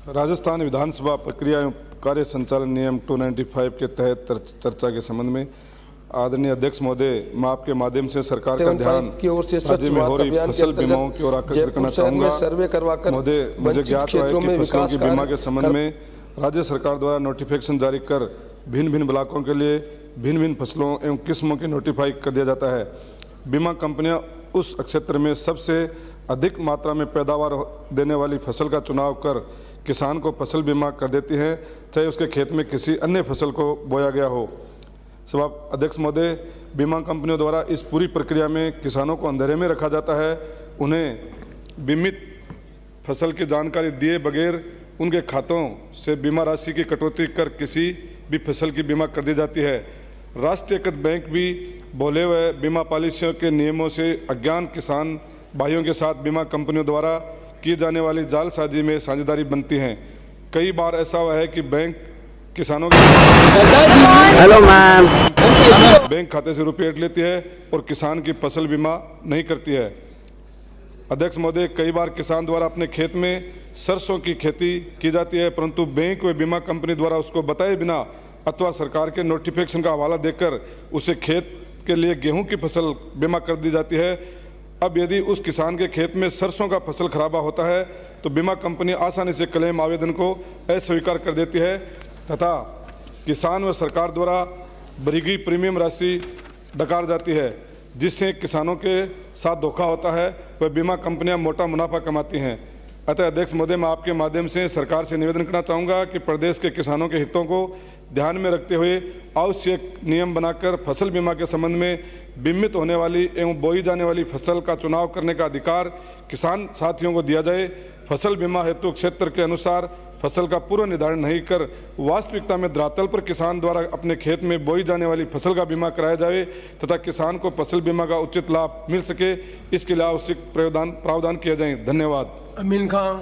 राजस्थान विधानसभा प्रक्रिया एवं कार्य संचालन नियम 295 के तहत चर्चा के संबंध में आदरणीय अध्यक्ष महोदय, मैं आपके माध्यम से सरकार का ध्यान राज्य में हो रही फसल बीमाओं की ओर आकर्षित करना चाहूंगा। महोदय, मुझे ज्ञात है कि फसलों की बीमा के संबंध में राज्य सरकार द्वारा नोटिफिकेशन जारी कर भिन्न भिन्न ब्लॉकों के लिए भिन्न भिन्न फसलों एवं किस्मों की नोटिफाई कर दिया जाता है। बीमा कंपनियां उस क्षेत्र में सबसे अधिक मात्रा में पैदावार देने वाली फसल का चुनाव कर किसान को फसल बीमा कर देती हैं, चाहे उसके खेत में किसी अन्य फसल को बोया गया हो। सभा अध्यक्ष महोदय, बीमा कंपनियों द्वारा इस पूरी प्रक्रिया में किसानों को अंधेरे में रखा जाता है। उन्हें बीमित फसल की जानकारी दिए बगैर उनके खातों से बीमा राशि की कटौती कर किसी भी फसल की बीमा कर दी जाती है। राष्ट्रीयकृत बैंक भी बोले हुए बीमा पॉलिसियों के नियमों से अज्ञान किसान भाइयों के साथ बीमा कंपनियों द्वारा की जाने वाली जालसाजी में साझेदारी बनती हैं। कई बार ऐसा हुआ है कि बैंक किसानों के बैंक खाते से रुपये हट लेती है और किसान की फसल बीमा नहीं करती है। अध्यक्ष महोदय, कई बार किसान द्वारा अपने खेत में सरसों की खेती की जाती है, परंतु बैंक व बीमा कंपनी द्वारा उसको बताए बिना अथवा सरकार के नोटिफिकेशन का हवाला देकर उसे खेत के लिए गेहूं की फसल बीमा कर दी जाती है। अब यदि उस किसान के खेत में सरसों का फसल खराबा होता है तो बीमा कंपनी आसानी से क्लेम आवेदन को अस्वीकार कर देती है तथा किसान व सरकार द्वारा बरीगी प्रीमियम राशि डकार जाती है, जिससे किसानों के साथ धोखा होता है व बीमा कंपनियां मोटा मुनाफा कमाती हैं। अतः अध्यक्ष महोदय, मैं आपके माध्यम से सरकार से निवेदन करना चाहूँगा कि प्रदेश के किसानों के हितों को ध्यान में रखते हुए आवश्यक नियम बनाकर फसल बीमा के संबंध में बीमित होने वाली एवं बोई जाने वाली फसल का चुनाव करने का अधिकार किसान साथियों को दिया जाए। फसल बीमा हेतु क्षेत्र के अनुसार फसल का पूर्व निर्धारण नहीं कर वास्तविकता में धरातल पर किसान द्वारा अपने खेत में बोई जाने वाली फसल का बीमा कराया जाए तथा किसान को फसल बीमा का उचित लाभ मिल सके, इसके लिए आवश्यक प्रावधान किया जाए। धन्यवाद। अमीन खां।